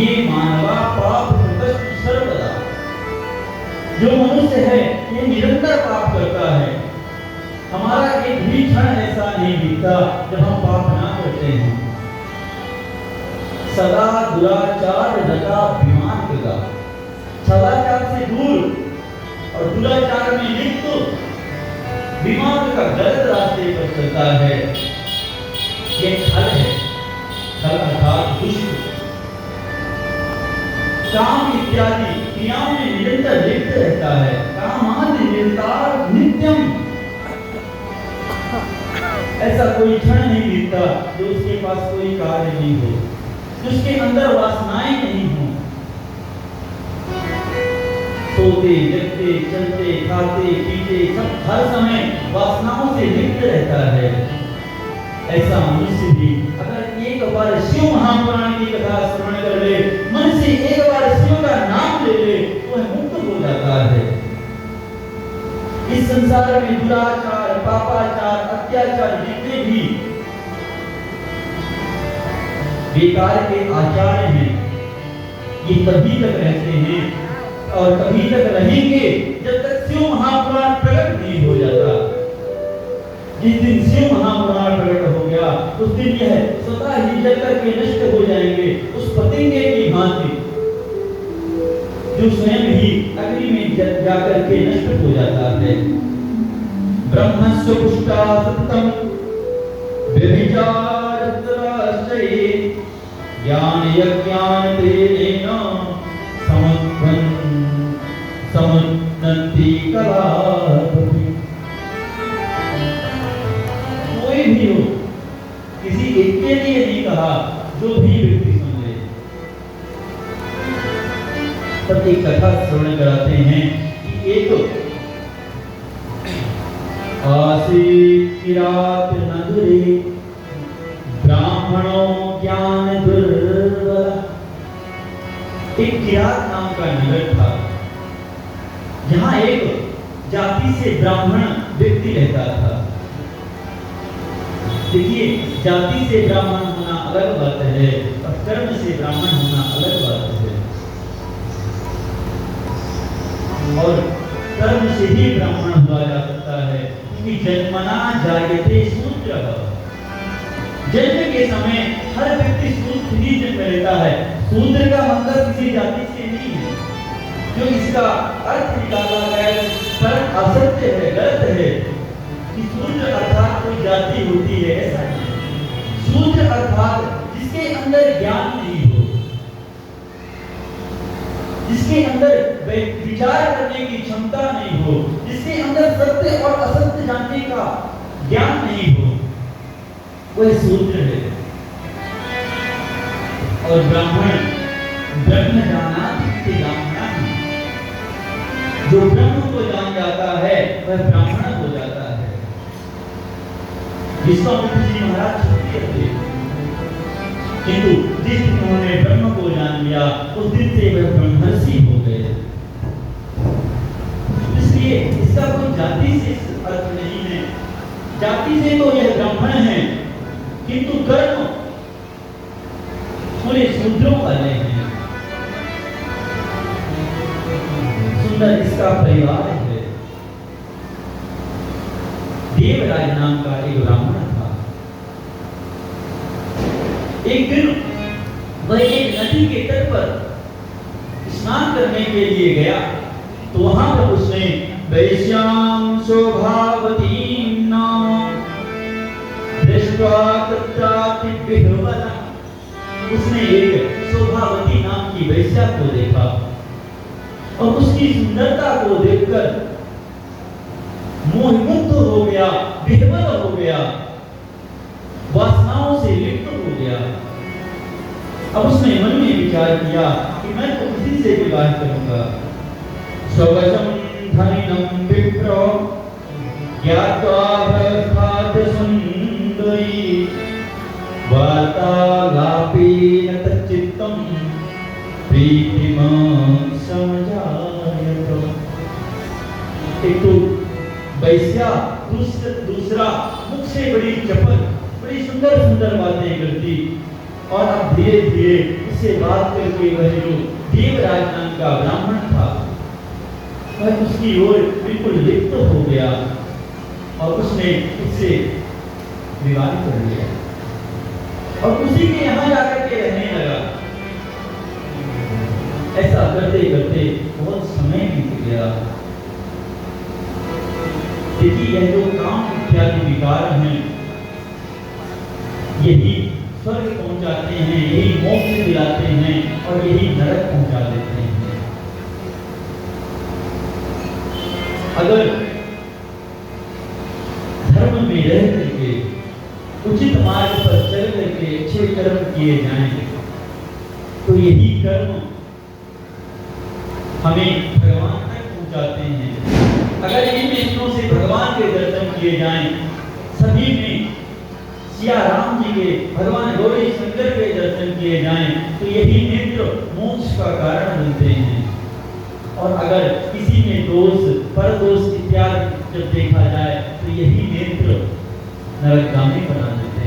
ये मानवा पाप कृतस्तु सर्वदा। जो मनुष्य है ये निरंतर पाप करता है। हमारा एक भी क्षण ऐसा नहीं बीतता जब हम पाप ना करते हैं। सदा दुराचार रता विमान का, सदाचार से दूर और दुराचार में लिप्त विमान का गलत रास्ते पर चलता है। ये छल है, छल अर्थात दुष्ट। काम इत्यादि क्रियाओं में निरंतर लिप्त रहता है। कामादि निर्तार नित्यम, ऐसा कोई क्षण नहीं बीतता जो उसके पास कोई कार्य नहीं हो, जिसके अंदर वासनाएं नहीं हो। सोते जगते चलते खाते पीते सब हर समय वासनाओं से लिप्त रहता है। ऐसा मनुष्य भी अगर एक बार शिव महापुराण की कथा श्रवण कर ले, मन से एक बार शिव का नाम ले ले, तो वह मुक्त हो जाता है। इस संसार में दुराचार, पापाचार, अत्याचार जितने भी बेकार के आचार्य हैं, ये तभी तक रहते हैं और तभी तक रहेंगे जब तक शिव महापुराण प्रकट नहीं हो जाता। जिस दिन शिव महापुराण प्रकट हो गया उस दिन यह स्वतः ही जल करके नष्ट हो जाएंगे, उस पतंगे की भांति जो स्वयं ही अग्नि में जाकर के नष्ट हो जाता है। ब्रह्मस्य पुष्टा सत्यम व्यभिचारत्राश्चये ज्ञान यज्ञान तेन समुन्नति कलापति। कोई भी हो, किसी एक के लिए नहीं कहा, जो भी व्यक्ति सुन ले। तब एक कथा श्रवण कराते हैं कि एक आसीत नगरे ब्राह्मणों ज्ञान दुर्लभ। एक किरात नाम का नगर था, जहां एक जाति से ब्राह्मण व्यक्ति रहता था। देखिए, जाति से ब्राह्मण होना अलग बात है और कर्म से ब्राह्मण होना अलग बात है। और कर्म से ही ब्राह्मण हुआ जा सकता है, क्योंकि जन्मना जायते शूद्रः। जन्म के समय हर व्यक्ति शूद्र ही जन्म लेता है। शूद्र का मतलब किसी जाति से नहीं है। जो इसका अर्थ निकाला गया पर असत्य है, गलत है कि शूद्र अर्थात कोई जाति होती है, ऐसा नहीं। शूद्र अर्थात जिसके अंदर ज्ञान नहीं हो, जिसके अंदर विचार करने की क्षमता नहीं हो, जिसके अंदर सत्य और असत्य जानने का ज्ञान नहीं हो, वह शूद्र है। और ब्राह्मण ब्रह्म जानाति ब्राह्मणः, जो ब्रह्म को जान जाता है वह ब्राह्मण हो जाता है। विश्वामित्र जी महाराज क्षत्रिय थे, किंतु जिस दिन उन्होंने ब्रह्म को जान लिया उस दिन से वह ब्रह्मर्षि हो गए। इसलिए इसका कोई जाति से अर्थ नहीं है। जाति से तो यह ब्राह्मण है, किंतु कर्म पूरे शूद्रों वाले हैं। सुंदर इसका परिवार है। देवराज नाम का एक ब्राह्मण था। एक दिन वह एक नदी के तट पर स्नान करने के लिए गया, तो वहां पर उसने वैश्यां शोभावतीं नाम दृष्ट्वा तत्रापि विह्वला। उसने एक शोभावती नाम की वैश्या को देखा और उसकी सुंदरता को देखकर मोहमुग्ध हो गया, विह्वल हो गया, वासनाओं से लिप्त हो गया। अब उसने मन में विचार किया कि मैं तो उसी से विवाह करूंगा। स्ववशं धनिनं विप्रो ज्ञात्वा भ्रष्टात् सुन्दरी वार्तालापेन तच्चित्तं प्रीतिमं समजायत। एक तो वैश्या, दूसरा मुख से बड़ी चपल, बड़ी सुंदर सुंदर बातें करती और अब धीरे धीरे उस इससे बात करके वह जो देवराज नाम का ब्राह्मण था वह उसकी ओर बिल्कुल लिप्त हो गया और उसने उससे विवाह कर लिया और उसी के यहाँ जाकर के रहने लगा। ऐसा करते करते बहुत समय बीत गया। देखिए यह जो काम इत्यादि विकार हैं यही स्वर्ग पहुंचाते हैं, यही मोक्ष दिलाते हैं और यही नरक पहुंचा देते हैं। अगर धर्म में रह करके उचित मार्ग पर चल करके अच्छे कर्म किए जाएं तो यही कर्म हमें भगवान तक पहुंचाते हैं। अगर इन नेत्रों से भगवान के दर्शन किए जाएं, सभी में सिया राम जी के, भगवान गौरी शंकर के दर्शन किए जाएं तो यही नेत्र मोक्ष का कारण बनते हैं। और अगर किसी में दोष, परदोष इत्यादि जब देखा जाए तो यही नेत्र नरकगामी बना देते हैं।